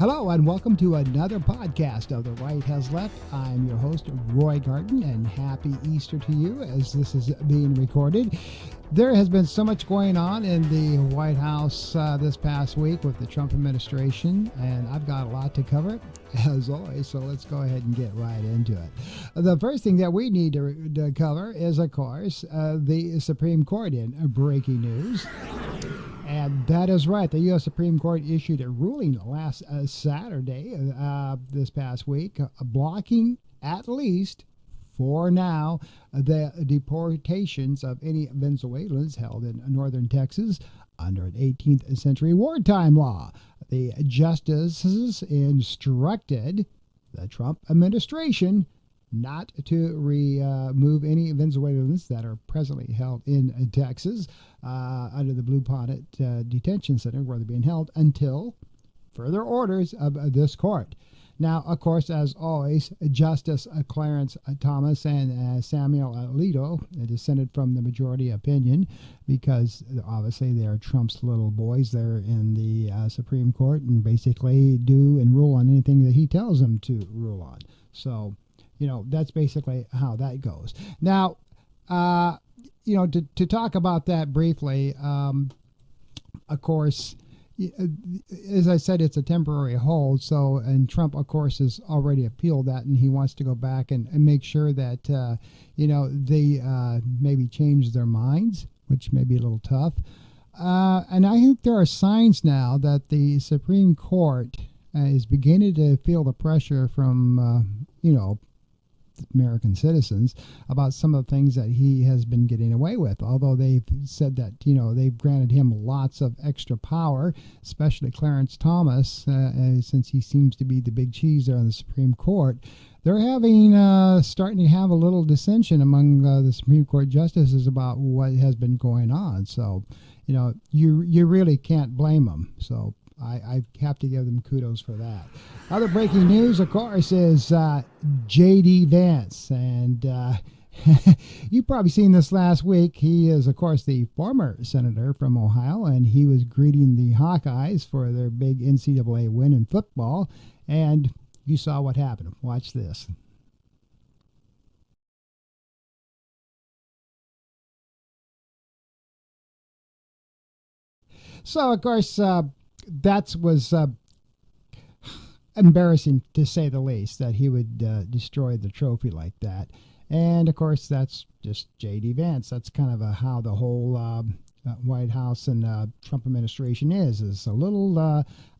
Hello and welcome to another podcast of The Right Has Left. I'm your host, Roy Garten, and happy Easter to you as this is being recorded. There has been so much going on in the White House this past week with the Trump administration, and I've got a lot to cover, as always, so let's go ahead and get right into it. The first thing that we need to cover is, of course, the Supreme Court in breaking news. And that is right. The U.S. Supreme Court issued a ruling last Saturday, this past week, blocking at least, for now, the deportations of any Venezuelans held in northern Texas under an 18th century wartime law. The justices instructed the Trump administration not to remove any Venezuelans that are presently held in Texas under the Blue Bonnet Detention Center where they're being held until further orders of this court. Now, of course, as always, Justice Clarence Thomas and Samuel Alito dissented from the majority opinion because obviously they are Trump's little boys there in the Supreme Court and basically do and rule on anything that he tells them to rule on. So, you know, that's basically how that goes. Now, to talk about that briefly, of course, as I said, it's a temporary hold. So, and Trump, of course, has already appealed that, and he wants to go back and make sure that, they maybe change their minds, which may be a little tough. And I think there are signs now that the Supreme Court is beginning to feel the pressure from, American citizens about some of the things that he has been getting away with, although they've said that, they've granted him lots of extra power, especially Clarence Thomas, since he seems to be the big cheese there on the Supreme Court. They're starting to have a little dissension among the Supreme Court justices about what has been going on. So, you really can't blame them. So I have to give them kudos for that. Other breaking news, of course, is J.D. Vance. And you've probably seen this last week. He is, of course, the former senator from Ohio, and he was greeting the Hawkeyes for their big NCAA win in football. And you saw what happened. Watch this. So, of course, that was embarrassing, to say the least, that he would destroy the trophy like that. And, of course, that's just J.D. Vance. That's kind of how the whole White House and Trump administration is a little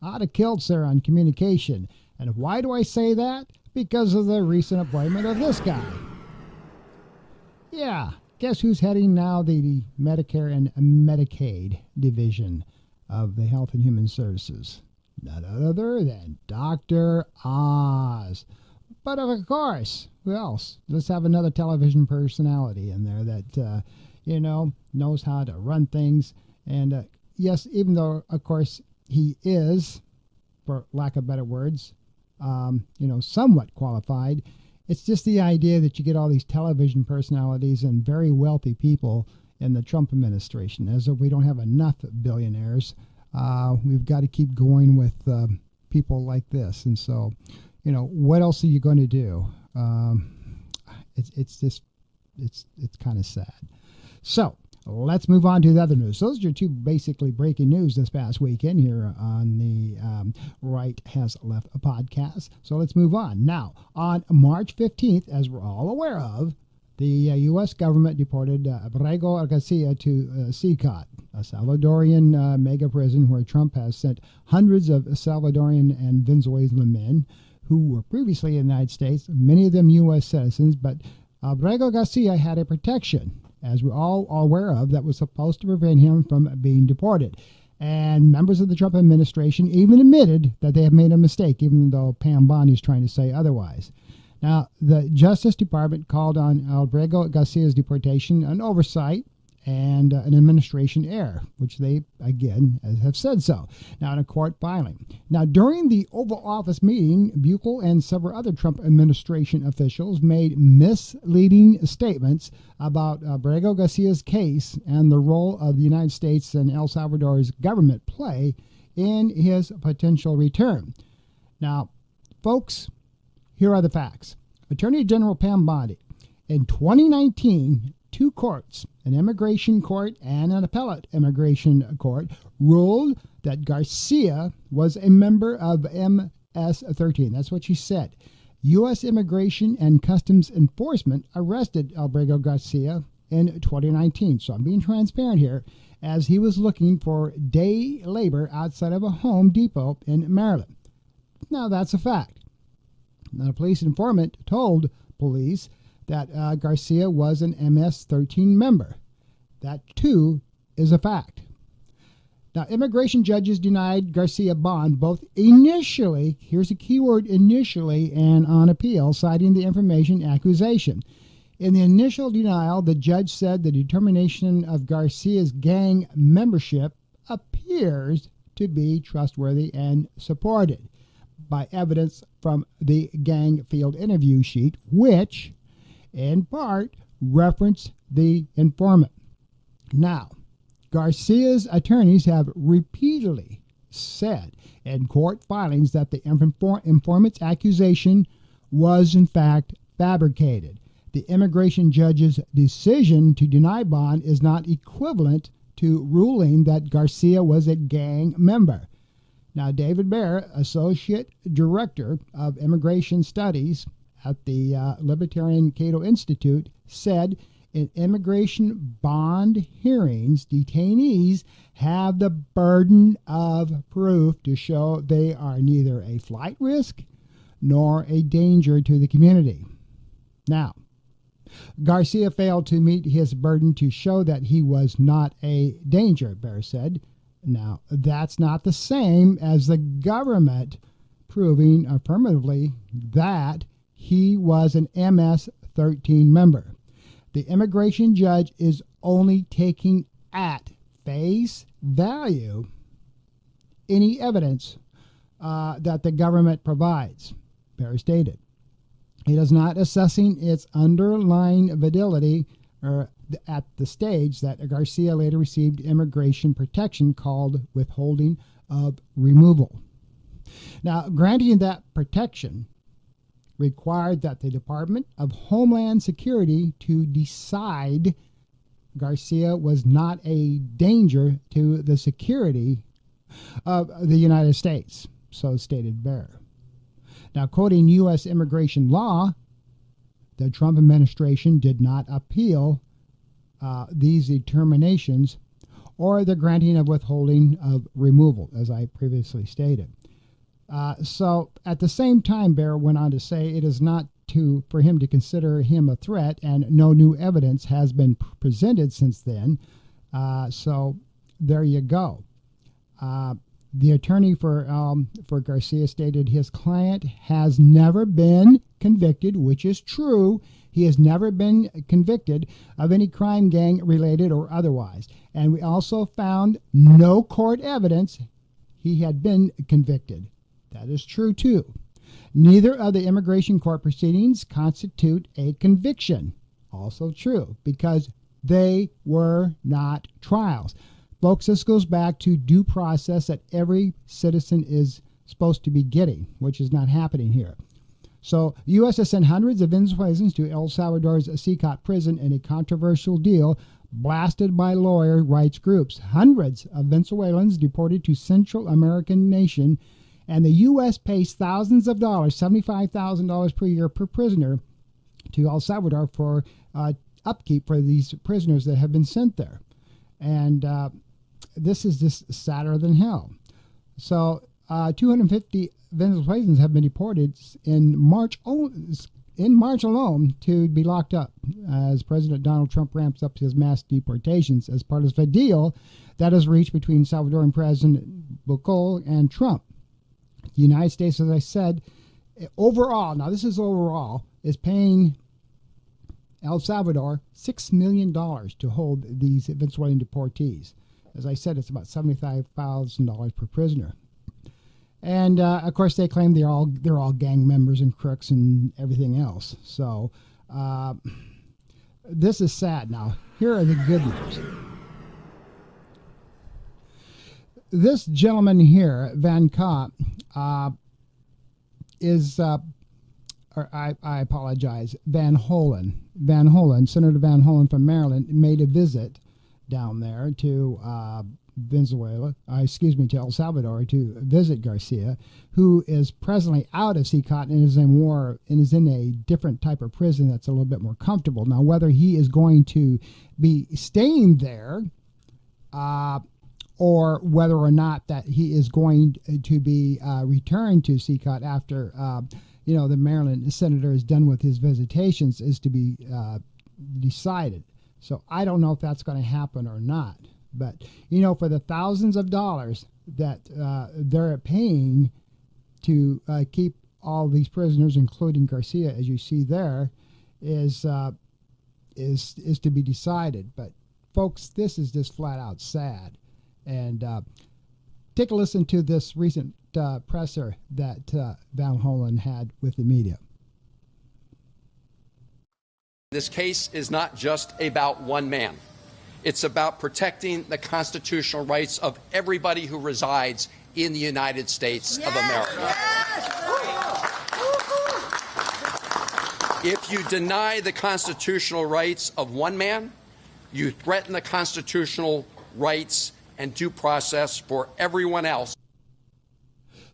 out of kilts there on communication. And why do I say that? Because of the recent appointment of this guy. Yeah, guess who's heading now the Medicare and Medicaid division of the Health and Human Services? None other than Dr. Oz. But of course, who else? Let's have another television personality in there that, knows how to run things. And yes, even though, of course, he is, for lack of better words, somewhat qualified, it's just the idea that you get all these television personalities and very wealthy people in the Trump administration. As if we don't have enough billionaires, we've got to keep going with people like this. And so, what else are you going to do? It's kind of sad. So let's move on to the other news. Those are your two basically breaking news this past weekend here on the Right Has Left podcast. So let's move on. Now, on March 15th, as we're all aware of, the U.S. government deported Abrego Garcia to CICOT, a Salvadorian mega prison where Trump has sent hundreds of Salvadorian and Venezuelan men who were previously in the United States, many of them U.S. citizens, but Abrego Garcia had a protection, as we're all aware of, that was supposed to prevent him from being deported. And members of the Trump administration even admitted that they have made a mistake, even though Pam Bondi is trying to say otherwise. Now, the Justice Department called on Abrego Garcia's deportation an oversight and an administration error, which they, again, have said so. Now, in a court filing. Now, during the Oval Office meeting, Buchel and several other Trump administration officials made misleading statements about Abrego Garcia's case and the role of the United States and El Salvador's government play in his potential return. Now, folks, here are the facts. Attorney General Pam Bondi, in 2019, two courts, an immigration court and an appellate immigration court, ruled that Garcia was a member of MS-13. That's what she said. U.S. Immigration and Customs Enforcement arrested Albrego Garcia in 2019. So I'm being transparent here, as he was looking for day labor outside of a Home Depot in Maryland. Now, that's a fact. Now, a police informant told police that Garcia was an MS-13 member. That, too, is a fact. Now, immigration judges denied Garcia bond both initially, here's a key word, initially, and on appeal, citing the information accusation. In the initial denial, the judge said the determination of Garcia's gang membership appears to be trustworthy and supported by evidence from the gang field interview sheet, which, in part, referenced the informant. Now, Garcia's attorneys have repeatedly said in court filings that the informant's accusation was, in fact, fabricated. The immigration judge's decision to deny bond is not equivalent to ruling that Garcia was a gang member. Now, David Baer, Associate Director of Immigration Studies at the Libertarian Cato Institute, said in immigration bond hearings, detainees have the burden of proof to show they are neither a flight risk nor a danger to the community. Now, Garcia failed to meet his burden to show that he was not a danger, Baer said. Now, that's not the same as the government proving affirmatively that he was an MS-13 member. The immigration judge is only taking at face value any evidence that the government provides, Baer stated. He is not assessing its underlying validity at the stage that Garcia later received immigration protection called withholding of removal. Now, granting that protection required that the Department of Homeland Security to decide Garcia was not a danger to the security of the United States, so stated Baer. Now, quoting U.S. immigration law, the Trump administration did not appeal these determinations or the granting of withholding of removal, as I previously stated. So at the same time, Baer went on to say it is not for him to consider him a threat, and no new evidence has been presented since then. So there you go. The attorney for Garcia stated his client has never been convicted, which is true. He has never been convicted of any crime, gang related or otherwise. And we also found no court evidence he had been convicted. That is true too. Neither of the immigration court proceedings constitute a conviction. Also true, because they were not trials. Folks, this goes back to due process that every citizen is supposed to be getting, which is not happening here. So, U.S. has sent hundreds of Venezuelans to El Salvador's CICOT prison in a controversial deal blasted by lawyer rights groups. Hundreds of Venezuelans deported to Central American nation, and the U.S. pays thousands of dollars, $75,000 per year per prisoner, to El Salvador for upkeep for these prisoners that have been sent there. And this is just sadder than hell. So 250 Venezuelans have been deported in March alone to be locked up as President Donald Trump ramps up his mass deportations as part of a deal that is reached between Salvadoran President Bukele and Trump. The United States, as I said, overall, now this is overall, is paying El Salvador $6 million to hold these Venezuelan deportees. As I said, it's about $75,000 per prisoner. And of course, they claim they're all gang members and crooks and everything else. So this is sad. Now, here are the good news. This gentleman here, Van Ka, is, or I apologize, Van Hollen. Senator Van Hollen from Maryland made a visit down there to to El Salvador to visit Garcia, who is presently out of CCOT and is in a different type of prison that's a little bit more comfortable. Now, whether he is going to be staying there, or whether or not that he is going to be returned to CCOT after the Maryland senator is done with his visitations, is to be decided. So I don't know if that's going to happen or not. But, for the thousands of dollars that they're paying to keep all these prisoners, including Garcia, as you see there, is to be decided. But, folks, this is just flat out sad. And take a listen to this recent presser that Van Hollen had with the media. This case is not just about one man. It's about protecting the constitutional rights of everybody who resides in the United States of America. If you deny the constitutional rights of one man, you threaten the constitutional rights and due process for everyone else.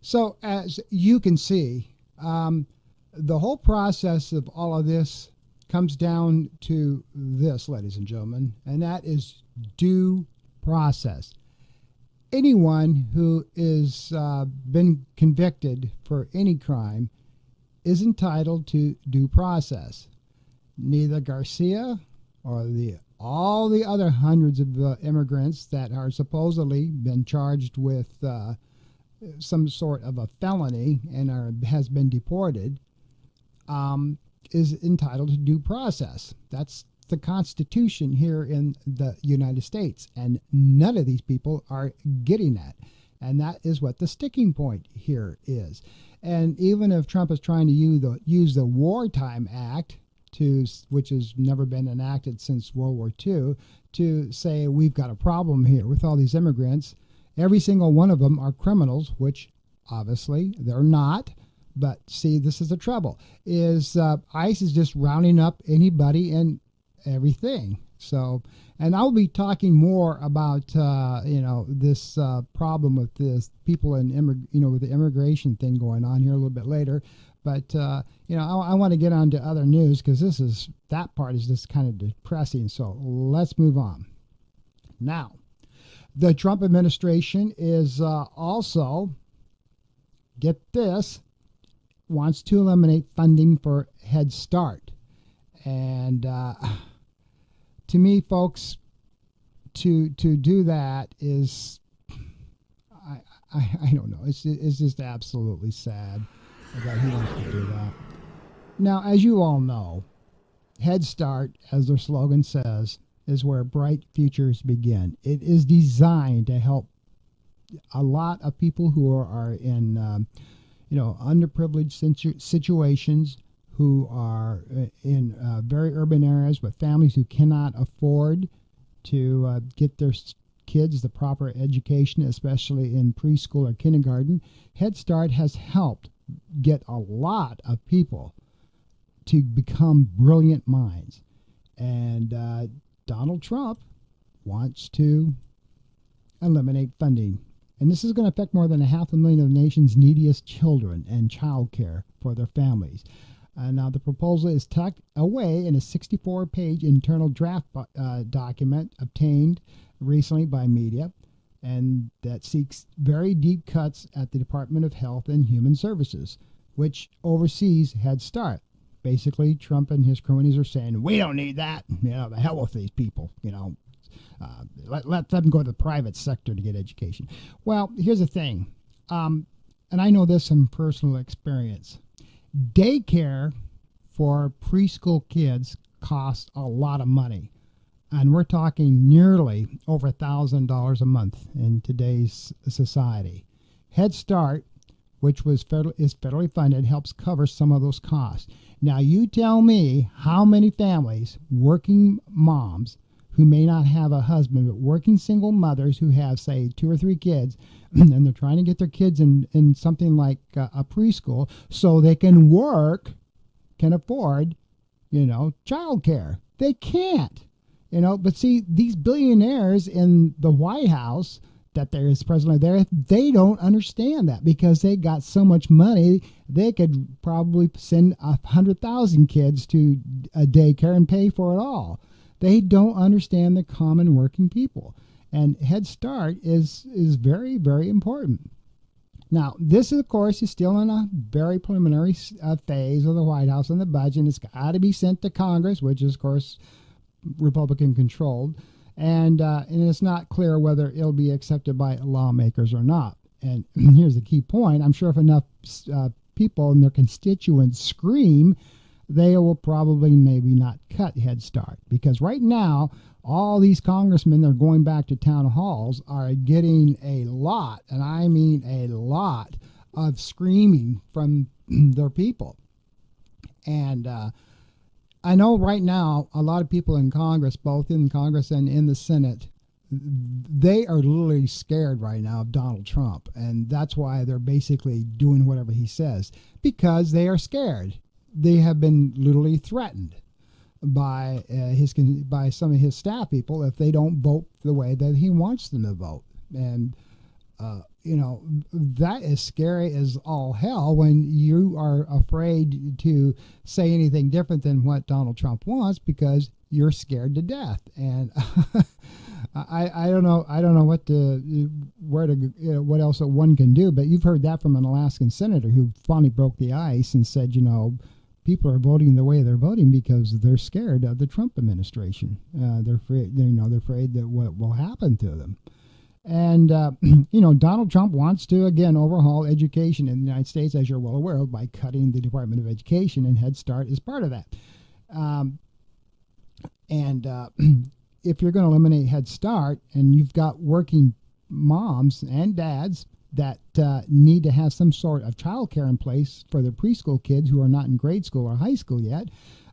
So as you can see, the whole process of all of this comes down to this, ladies and gentlemen, and that is due process. Anyone who is been convicted for any crime is entitled to due process. Neither Garcia or all the other hundreds of immigrants that are supposedly been charged with some sort of a felony and has been deported is entitled to due process. That's the Constitution here in the United States, and none of these people are getting that. And that is what the sticking point here is. And even if Trump is trying to use the Wartime Act, which has never been enacted since World War II, to say we've got a problem here with all these immigrants, every single one of them are criminals, which obviously they're not. But see, this is the trouble, is ICE is just rounding up anybody and everything. So, and I'll be talking more about, this problem with this people in, with the immigration thing going on here a little bit later. But, I want to get on to other news because that part is just kind of depressing. So let's move on. Now, the Trump administration is also, get this, wants to eliminate funding for Head Start. And to me, folks, to do that is, I don't know, it's just absolutely sad that he wants to do that. Now, as you all know, Head Start, as their slogan says, is where bright futures begin. It is designed to help a lot of people who are in underprivileged situations, who are in very urban areas with families who cannot afford to get their kids the proper education, especially in preschool or kindergarten. Head Start has helped get a lot of people to become brilliant minds. And Donald Trump wants to eliminate funding. And this is going to affect more than 500,000 of the nation's neediest children and child care for their families. Now, the proposal is tucked away in a 64-page internal draft document obtained recently by media, and that seeks very deep cuts at the Department of Health and Human Services, which oversees Head Start. Basically, Trump and his cronies are saying, we don't need that. The hell with these people, let them go to the private sector to get education. Well, here's the thing, and I know this from personal experience. Daycare for preschool kids costs a lot of money, and we're talking nearly over $1,000 a month in today's society. Head Start, which is federally funded, helps cover some of those costs. Now, you tell me how many families, working moms, who may not have a husband, but working single mothers who have, say, 2 or 3 kids, and they're trying to get their kids in something like a preschool so they can work, can afford, child care. They can't, but see, these billionaires in the White House that there is presently there, they don't understand that because they got so much money, they could probably send 100,000 kids to a daycare and pay for it all. They don't understand the common working people. And Head Start is very, very important. Now, this, of course, is still in a very preliminary phase of the White House and the budget, and it's got to be sent to Congress, which is, of course, Republican-controlled, and it's not clear whether it'll be accepted by lawmakers or not. And here's the key point. I'm sure if enough people and their constituents scream, they will probably maybe not cut Head Start, because right now, all these congressmen that are going back to town halls are getting a lot, and I mean a lot, of screaming from their people. And I know right now a lot of people in Congress, both in Congress and in the Senate, they are literally scared right now of Donald Trump. And that's why they're basically doing whatever he says, because they are scared. They have been literally threatened by some of his staff people if they don't vote the way that he wants them to vote. And that is scary as all hell when you are afraid to say anything different than what Donald Trump wants because you're scared to death. And I don't know what else one can do. But you've heard that from an Alaskan senator who finally broke the ice and said, people are voting the way they're voting because they're scared of the Trump administration. They're afraid, they're afraid that what will happen to them. And, Donald Trump wants to, again, overhaul education in the United States, as you're well aware of, by cutting the Department of Education, and Head Start is part of that. If you're going to eliminate Head Start and you've got working moms and dads that need to have some sort of child care in place for their preschool kids who are not in grade school or high school yet,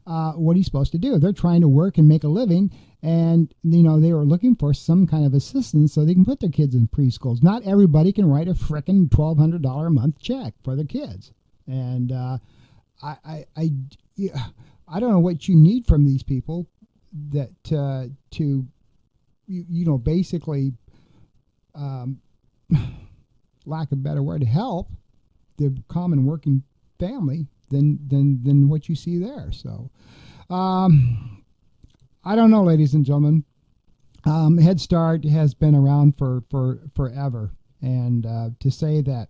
what are you supposed to do? They're trying to work and make a living, and they were looking for some kind of assistance so they can put their kids in preschools. Not everybody can write a frickin' $1,200 a month check for their kids, and I don't know what you need from these people that to basically, lack of a better word, help the common working family than what you see there. So I don't know, ladies and gentlemen. Head Start has been around for forever, and to say that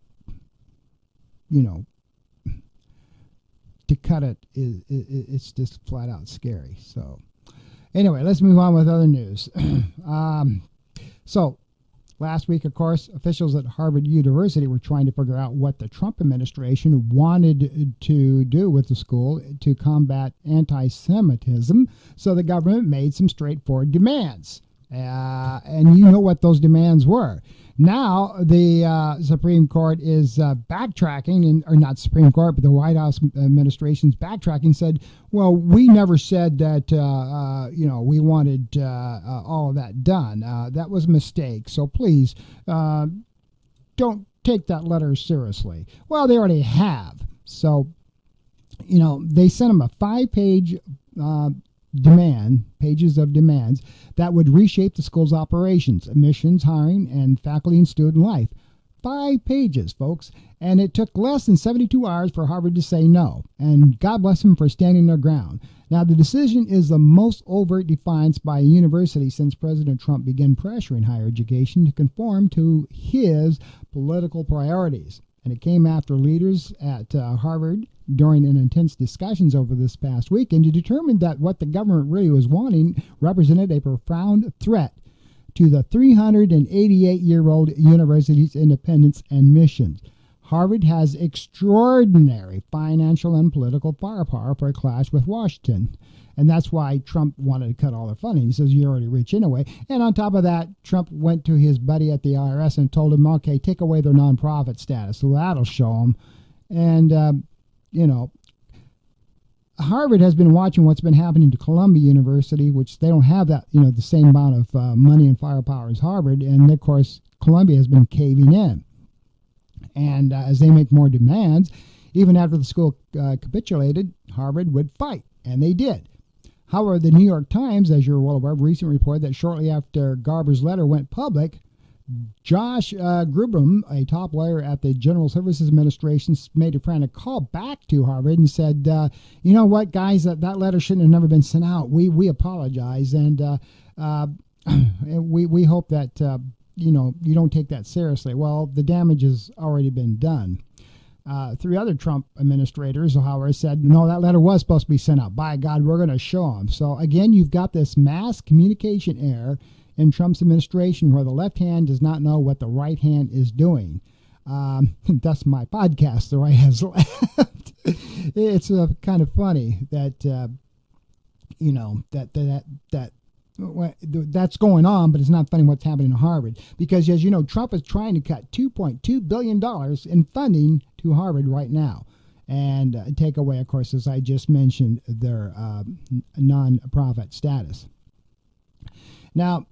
to cut it it's just flat out scary. So anyway, let's move on with other news. So last week, of course, officials at Harvard University were trying to figure out what the Trump administration wanted to do with the school to combat anti-Semitism. So the government made some straightforward demands. And you know what those demands were. Now the Supreme Court is backtracking, or not Supreme Court, but the White House administration's backtracking, said, well, we never said that, we wanted all of that done. That was a mistake. So please don't take that letter seriously. Well, they already have. So, they sent them a 5-page pages of demands that would reshape the school's operations, admissions, hiring, and faculty and student life. 5 pages, folks. And it took less than 72 hours for Harvard to say no. And God bless them for standing their ground. Now, the decision is the most overt defiance by a university since President Trump began pressuring higher education to conform to his political priorities. And it came after leaders at Harvard during an intense discussions over this past weekend to determine that what the government really was wanting represented a profound threat to the 388-year-old university's independence and mission. Harvard has extraordinary financial and political firepower for a clash with Washington. And that's why Trump wanted to cut all their funding. He says, you're already rich anyway. And on top of that, Trump went to his buddy at the IRS and told him, okay, take away their nonprofit status. So that'll show them. And, Harvard has been watching what's been happening to Columbia University, which they don't have that, the same amount of money and firepower as Harvard. And of course, Columbia has been caving in. And as they make more demands, even after the school capitulated, Harvard would fight. And they did. However, the New York Times, as you're well aware, recently reported that shortly after Garber's letter went public, Josh Grubam, a top lawyer at the General Services Administration, made a frantic call back to Harvard and said, you know what, guys, that letter shouldn't have never been sent out. We apologize, and we hope that, you don't take that seriously. Well, the damage has already been done. 3 other Trump administrators, however, said, no, that letter was supposed to be sent out. By God, we're going to show them. So, again, you've got this mass communication error in Trump's administration where the left hand does not know what the right hand is doing. That's my podcast, The Right Has Left. It's kind of funny that, that's going on, but it's not funny what's happening in Harvard. Because, as you know, Trump is trying to cut $2.2 billion in funding to Harvard right now. And take away, of course, as I just mentioned, their non-profit status. Now,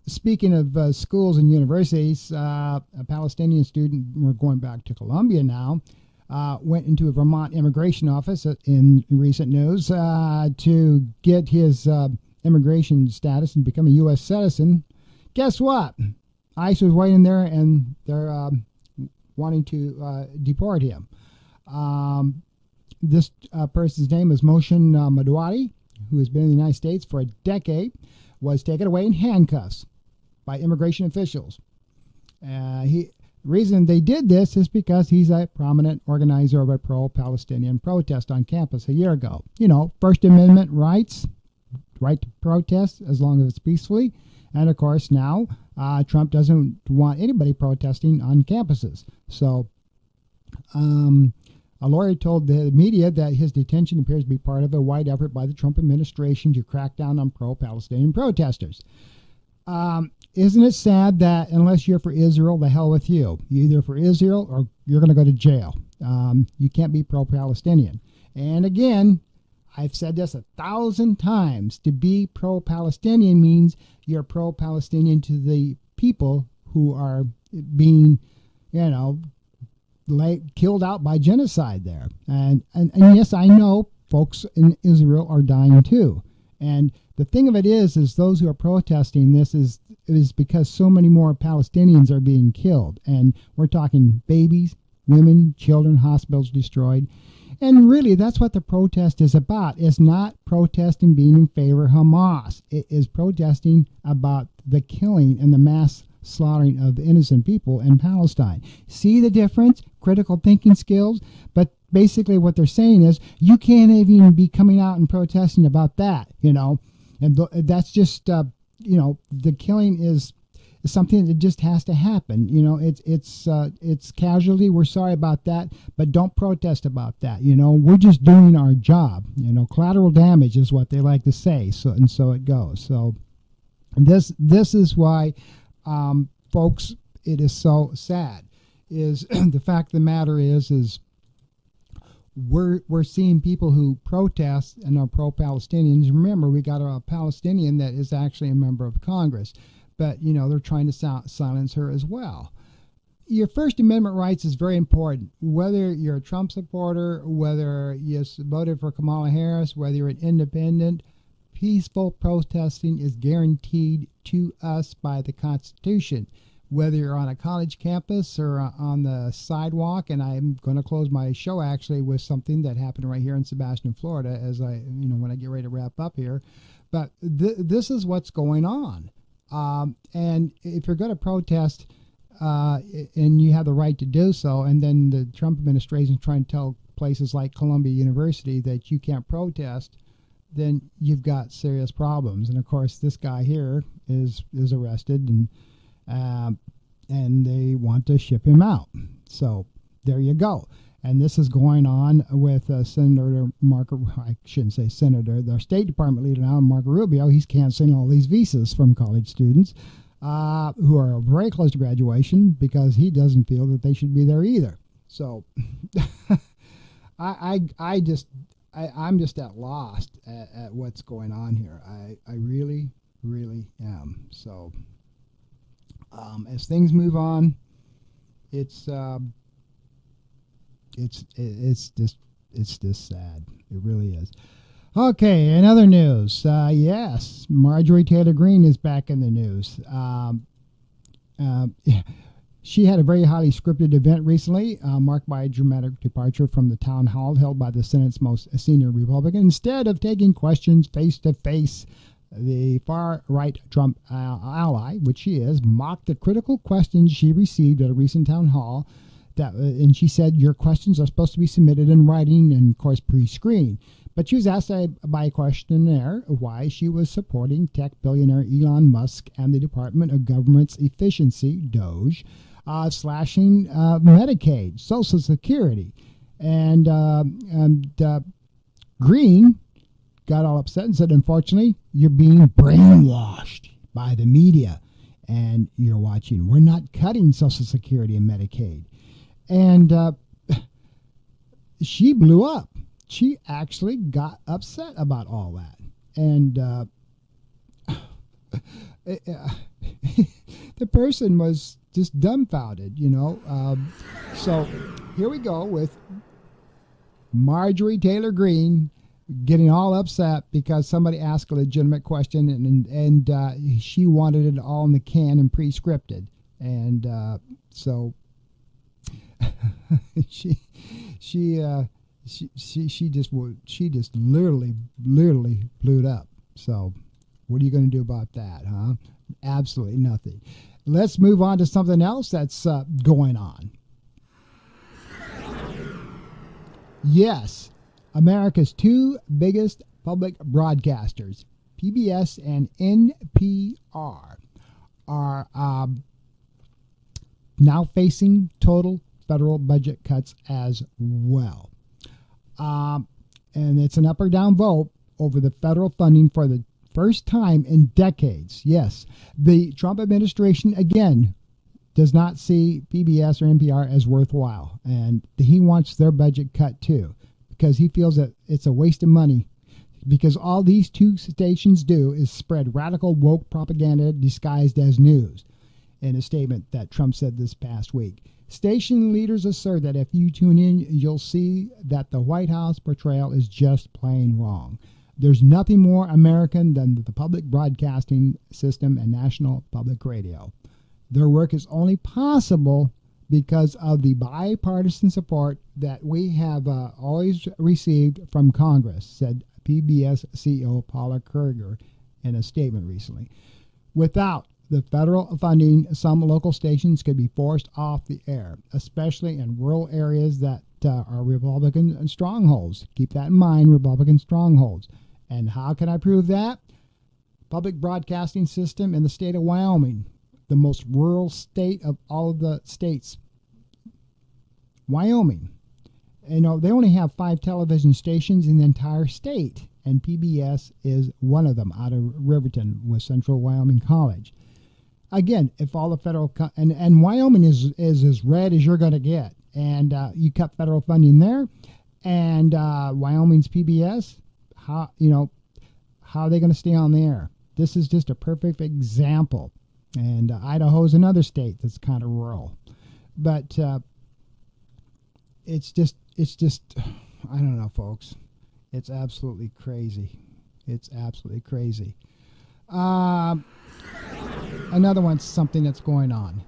speaking of schools and universities, a Palestinian student, we're going back to Columbia now, went into a Vermont immigration office in recent news to get his immigration status and become a U.S. citizen. Guess what? ICE was waiting there, and they're wanting to deport him. This person's name is Mohsen Madwadi, who has been in the United States for a decade, was taken away in handcuffs by immigration officials. Reason they did this is because he's a prominent organizer of a pro-Palestinian protest on campus a year ago. First Amendment rights, right to protest as long as it's peacefully. And, of course, now Trump doesn't want anybody protesting on campuses. So a lawyer told the media that his detention appears to be part of a wide effort by the Trump administration to crack down on pro-Palestinian protesters. Isn't it sad that unless you're for Israel, the hell with you? You're either for Israel or you're going to go to jail. You can't be pro-Palestinian. And again, I've said this 1,000 times. To be pro-Palestinian means you're pro-Palestinian to the people who are being, killed out by genocide there. And yes, I know folks in Israel are dying too. And the thing of it is those who are protesting this is because so many more Palestinians are being killed. And we're talking babies, women, children, hospitals destroyed. And really, that's what the protest is about. It's not protesting being in favor of Hamas. It is protesting about the killing and the mass slaughtering of innocent people in Palestine. See the difference? Critical thinking skills. But basically what they're saying is you can't even be coming out and protesting about that, And that's just, the killing is something that just has to happen. It's casualty. We're sorry about that, but don't protest about that. We're just doing our job. Collateral damage is what they like to say. So it goes. So this is why, folks, it is so sad. Is the fact of the matter is we're seeing people who protest and are pro-Palestinians. Remember, we got a Palestinian that is actually a member of Congress. But, they're trying to silence her as well. Your First Amendment rights is very important. Whether you're a Trump supporter, whether you voted for Kamala Harris, whether you're an independent, peaceful protesting is guaranteed to us by the Constitution. Whether you're on a college campus or on the sidewalk, and I'm going to close my show actually with something that happened right here in Sebastian, Florida, as when I get ready to wrap up here. But this is what's going on. And if you're going to protest and you have the right to do so, and then the Trump administration is trying to tell places like Columbia University that you can't protest, then you've got serious problems. And of course, this guy here is arrested, and they want to ship him out. So there you go. And this is going on with Senator I shouldn't say Senator, the State Department leader now, Marco Rubio. He's canceling all these visas from college students who are very close to graduation because he doesn't feel that they should be there either. So I I'm just at lost at what's going on here. I really, really am. So as things move on, it's just sad. It really is. Okay, in other news, yes, Marjorie Taylor Greene is back in the news. She had a very highly scripted event recently, marked by a dramatic departure from the town hall held by the Senate's most senior Republican. Instead of taking questions face to face, the far-right Trump ally, which she is, mocked the critical questions she received at a recent town hall. And she said, your questions are supposed to be submitted in writing and, of course, pre-screened. But she was asked by a questionnaire why she was supporting tech billionaire Elon Musk and the Department of Government's Efficiency, DOGE, slashing Medicaid, Social Security. And Greene got all upset and said, unfortunately, you're being brainwashed by the media. And you're watching. We're not cutting Social Security and Medicaid. And she blew up. She actually got upset about all that. And the person was just dumbfounded, you know. So here we go with Marjorie Taylor Greene getting all upset because somebody asked a legitimate question and she wanted it all in the can and pre-scripted. And so she just literally blew it up. So what are you going to do about that, huh? Absolutely nothing. Let's move on to something else that's going on. Yes, America's two biggest public broadcasters, PBS and NPR, are now facing total federal budget cuts as well. And it's an up or down vote over the federal funding for the first time in decades. Yes, the Trump administration, again, does not see PBS or NPR as worthwhile. And he wants their budget cut too, because he feels that it's a waste of money. Because all these two stations do is spread radical woke propaganda disguised as news, in a statement that Trump said this past week. Station leaders assert that if you tune in, you'll see that the White House portrayal is just plain wrong. There's nothing more American than the public broadcasting system and National Public Radio. Their work is only possible because of the bipartisan support that we have always received from Congress, said PBS CEO Paula Kruger in a statement recently. Without the federal funding, some local stations could be forced off the air, especially in rural areas that are Republican strongholds. Keep that in mind, Republican strongholds. And how can I prove that? Public broadcasting system in the state of Wyoming, the most rural state of all of the states. Wyoming. You know, they only have 5 television stations in the entire state, and PBS is one of them out of Riverton with Central Wyoming College. Again, if all the federal and Wyoming is as red as you're going to get, and you cut federal funding there, and Wyoming's PBS, how are they going to stay on the air? This is just a perfect example. And Idaho's another state that's kind of rural, but it's just I don't know, folks. It's absolutely crazy. It's absolutely crazy. Another one's something that's going on,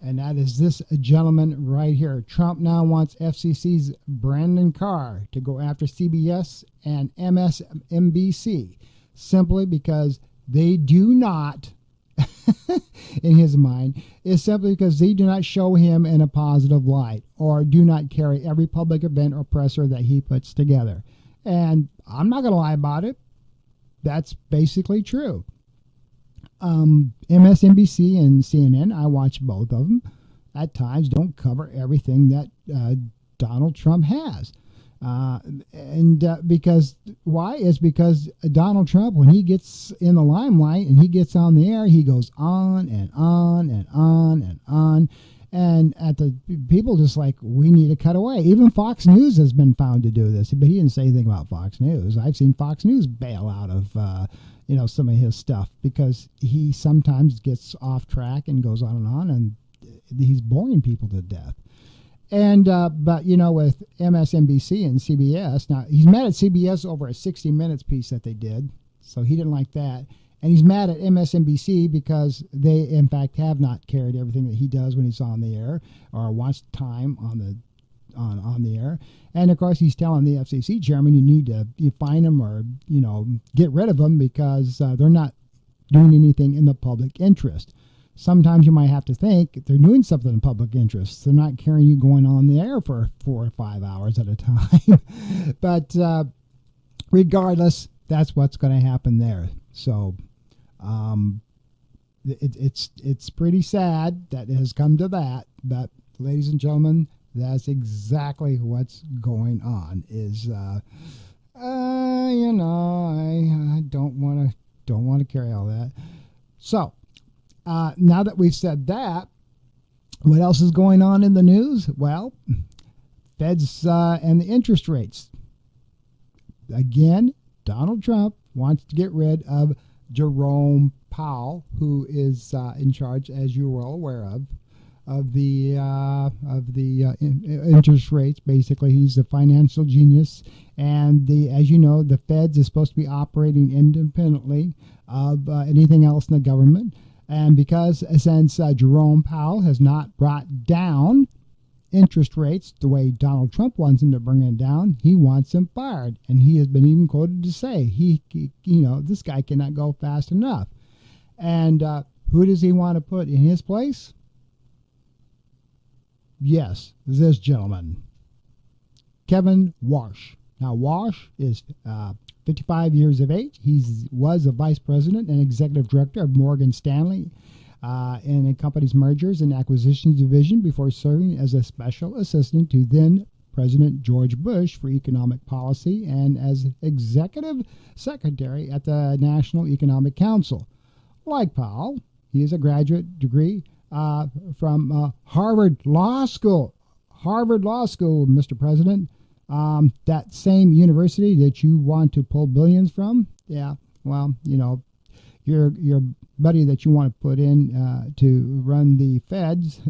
and that is this gentleman right here. Trump now wants FCC's Brandon Carr to go after CBS and MSNBC simply because they do not, in his mind, is simply because they do not show him in a positive light or do not carry every public event or presser that he puts together. And I'm not going to lie about it. That's basically true. MSNBC and CNN, I watch both of them, at times don't cover everything that Donald Trump has. Because why? It's because Donald Trump, when he gets in the limelight and he gets on the air, he goes on and on and on and on. And at the people just like, we need to cut away. Even Fox News has been found to do this, but he didn't say anything about Fox News. I've seen Fox News bail out of some of his stuff because he sometimes gets off track and goes on, and he's boring people to death. And but with MSNBC and CBS, now he's mad at CBS over a 60 Minutes piece that they did, so he didn't like that. And he's mad at MSNBC because they, in fact, have not carried everything that he does when he's on the air or wants time on the air. And of course, he's telling the FCC chairman, you need to fine them or get rid of them because they're not doing anything in the public interest. Sometimes you might have to think they're doing something in public interest. They're not carrying you going on the air for 4 or 5 hours at a time. But regardless, that's what's going to happen there. So it's pretty sad that it has come to that. But ladies and gentlemen, that's exactly what's going on. Is I don't want to carry all that. So now that we've said that, what else is going on in the news? Well, Feds and the interest rates. Again, Donald Trump wants to get rid of Jerome Powell, who is in charge, as you are all aware of the interest rates. Basically, he's a financial genius, and as you know, the Feds is supposed to be operating independently of anything else in the government. And because since Jerome Powell has not brought down interest rates the way Donald Trump wants him to bring it down, he wants him fired. And he has been even quoted to say, this guy cannot go fast enough. And who does he want to put in his place? Yes, this gentleman, Kevin Warsh. Now, Warsh is 55 years of age. He was a vice president and executive director of Morgan Stanley in a company's mergers and acquisitions division before serving as a special assistant to then President George Bush for economic policy and as executive secretary at the National Economic Council. Like Powell, he is a graduate degree from Harvard Law School. Harvard Law School, Mr. President. That same university that you want to pull billions from. Yeah, well, your buddy that you want to put in to run the Feds,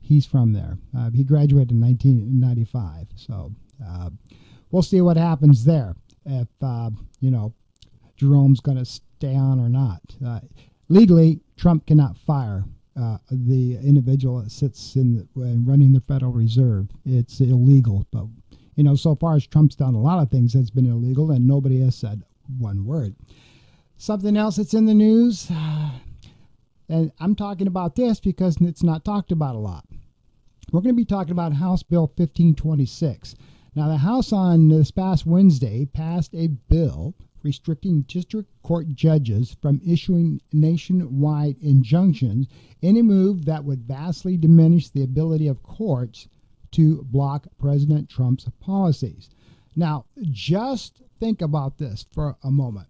he's from there. He graduated in 1995. So we'll see what happens there if, Jerome's going to stay on or not. Legally, Trump cannot fire the individual that sits in running the Federal Reserve. It's illegal. But, so far as Trump's done a lot of things that's been illegal, and nobody has said one word. Something else that's in the news, and I'm talking about this because it's not talked about a lot. We're going to be talking about House Bill 1526. Now, the House on this past Wednesday passed a bill restricting district court judges from issuing nationwide injunctions in a move that would vastly diminish the ability of courts to block President Trump's policies. Now, just think about this for a moment.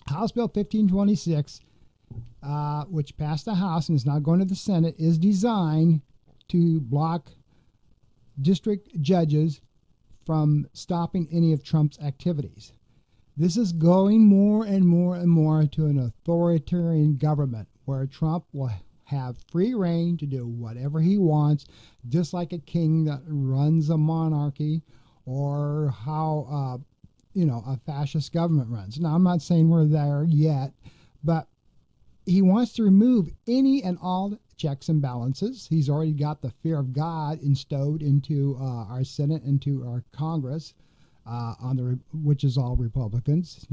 House Bill 1526, which passed the House and is now going to the Senate, is designed to block district judges from stopping any of Trump's activities. This is going more and more and more to an authoritarian government where Trump will have free reign to do whatever he wants, just like a king that runs a monarchy or how, a fascist government runs. Now, I'm not saying we're there yet, but he wants to remove any and all checks and balances. He's already got the fear of God installed into our Senate, into our Congress, which is all Republicans.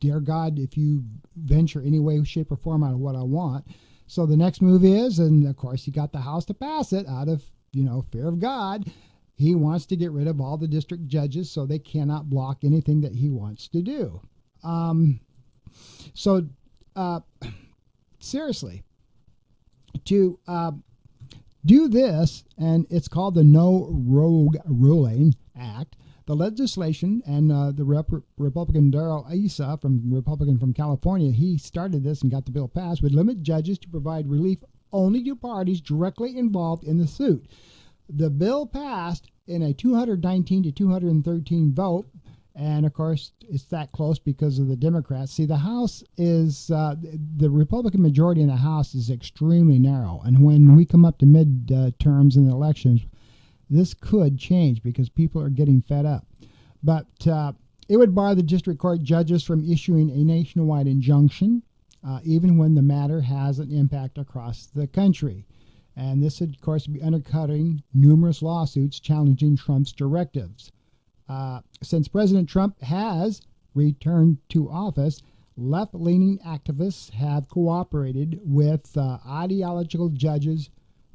Dear God, if you venture any way, shape, or form out of what I want. So the next move is, and of course he got the House to pass it out of, fear of God. He wants to get rid of all the district judges so they cannot block anything that he wants to do. Seriously, to do this, and it's called the No Rogue Ruling Act. The legislation and the Republican Darrell Issa, Republican from California, he started this and got the bill passed, would limit judges to provide relief only two parties directly involved in the suit. The bill passed in a 219 to 213 vote. And of course, it's that close because of the Democrats. See, the House is, the Republican majority in the House is extremely narrow. And when we come up to midterms in the elections, this could change because people are getting fed up. But it would bar the district court judges from issuing a nationwide injunction, even when the matter has an impact across the country. And this would, of course, be undercutting numerous lawsuits challenging Trump's directives. Since President Trump has returned to office, left-leaning activists have cooperated with ideological judges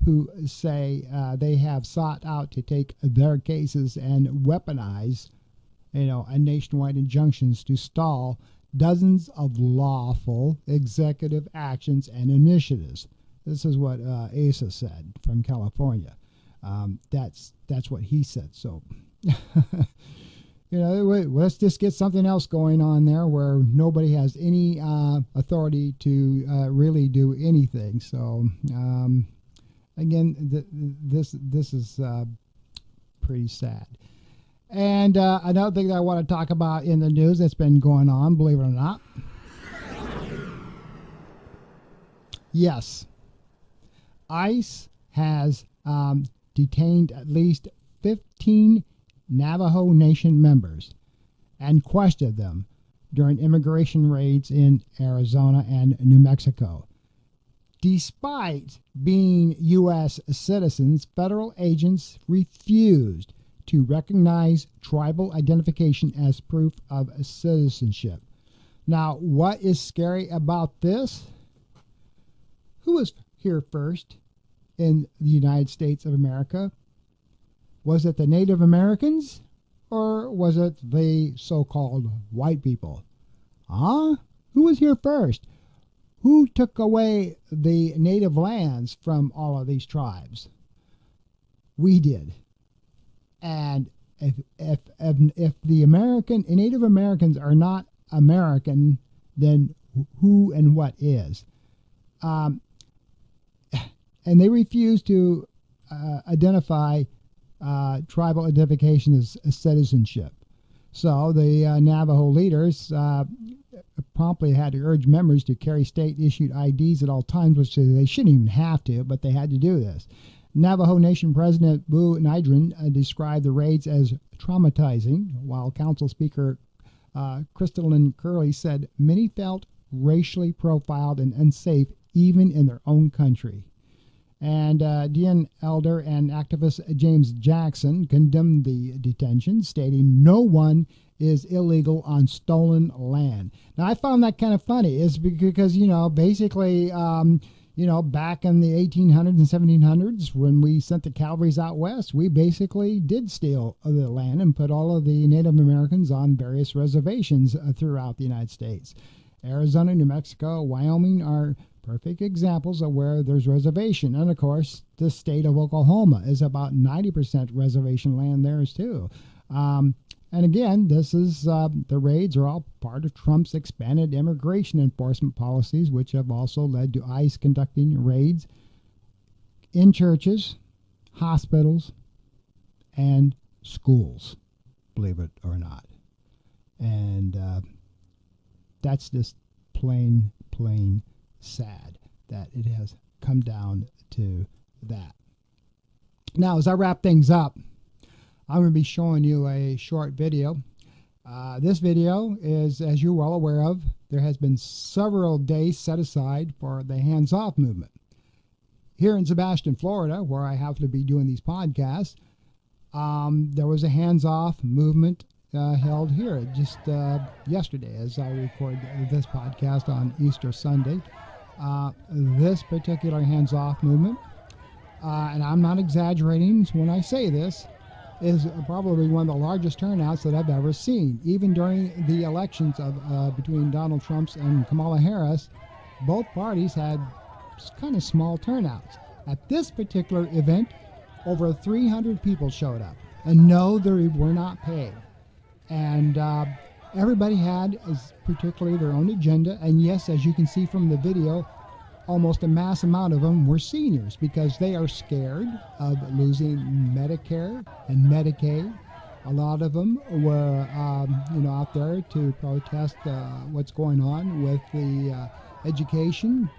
who say they have sought out to take their cases and weaponize, a nationwide injunctions to stall dozens of lawful executive actions and initiatives. This is what Asa said from California. That's what he said. So. Let's just get something else going on there where nobody has any authority to really do anything. So again, this is pretty sad. And another thing that I want to talk about in the news that's been going on, believe it or not. Yes, ICE has detained at least 15 Navajo Nation members and questioned them during immigration raids in Arizona and New Mexico. Despite being U.S. citizens, federal agents refused to recognize tribal identification as proof of citizenship. Now, what is scary about this? Who was here first in the United States of America? Was it the Native Americans or was it the so-called white people? Who was here first? Who took away the native lands from all of these tribes? We did. And if the Native Americans are not American, then who and what is? And they refuse to identify tribal identification as citizenship. So the Navajo leaders promptly had to urge members to carry state-issued IDs at all times, which they shouldn't even have to, but they had to do this. Navajo Nation President Boo Nidron described the raids as traumatizing, while Council Speaker Crystalline Curley said many felt racially profiled and unsafe even in their own country. And DN elder and activist James Jackson condemned the detention, stating no one is illegal on stolen land. Now, I found that kind of funny. It's because, basically, back in the 1800s and 1700s, when we sent the cavalries out west, we basically did steal the land and put all of the Native Americans on various reservations throughout the United States. Arizona, New Mexico, Wyoming are perfect examples of where there's reservation. And of course, the state of Oklahoma is about 90% reservation land there too. And again, this is the raids are all part of Trump's expanded immigration enforcement policies, which have also led to ICE conducting raids in churches, hospitals, and schools, believe it or not. And that's just plain sad that it has come down to that. Now, as I wrap things up, I'm going to be showing you a short video. This video is, as you're well aware of, there has been several days set aside for the hands-off movement. Here in Sebastian, Florida, where I happen to be doing these podcasts, there was a hands-off movement held here just yesterday as I record this podcast on Easter Sunday. This particular hands-off movement, and I'm not exaggerating when I say this, is probably one of the largest turnouts that I've ever seen. Even during the elections of between Donald Trump and Kamala Harris, both parties had kind of small turnouts. At this particular event, over 300 people showed up, and no, they were not paid. And everybody had particularly their own agenda, and yes, as you can see from the video, almost a mass amount of them were seniors because they are scared of losing Medicare and Medicaid. A lot of them were, out there to protest what's going on with the education.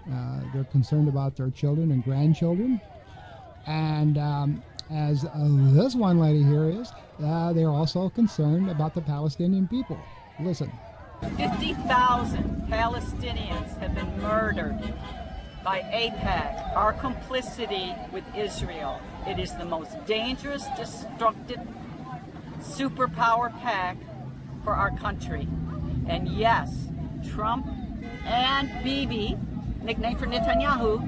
They're concerned about their children and grandchildren. And as this one lady here is, they're also concerned about the Palestinian people. Listen. 50,000 Palestinians have been murdered by AIPAC, our complicity with Israel. It is the most dangerous, destructive superpower pack for our country. And yes, Trump and Bibi, nickname for Netanyahu,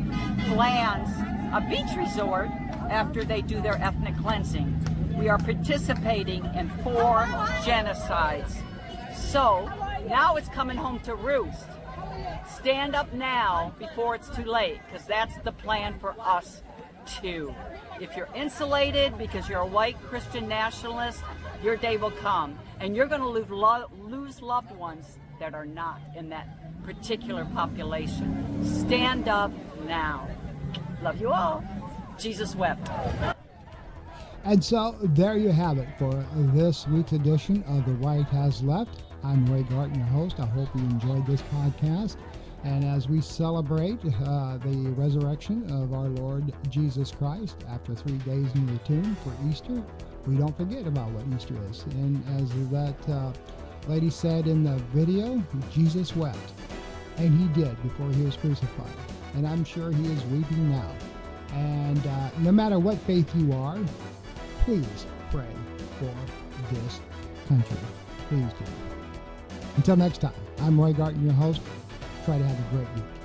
plans a beach resort after they do their ethnic cleansing. We are participating in 4 genocides. So now it's coming home to roost. Stand up now before it's too late, because that's the plan for us too. If you're insulated because you're a white Christian nationalist, your day will come, and you're going to lose loved ones that are not in that particular population. Stand up now. Love you all. Jesus wept. And so there you have it for this week's edition of The Right Has Left. I'm Roy Garten, your host. I hope you enjoyed this podcast. And as we celebrate the resurrection of our Lord Jesus Christ after 3 days in the tomb for Easter, we don't forget about what Easter is. And as that lady said in the video, Jesus wept. And he did before he was crucified. And I'm sure he is weeping now. And no matter what faith you are, please pray for this country. Please do. Until next time, I'm Roy Garten, your host. Try to have a great week.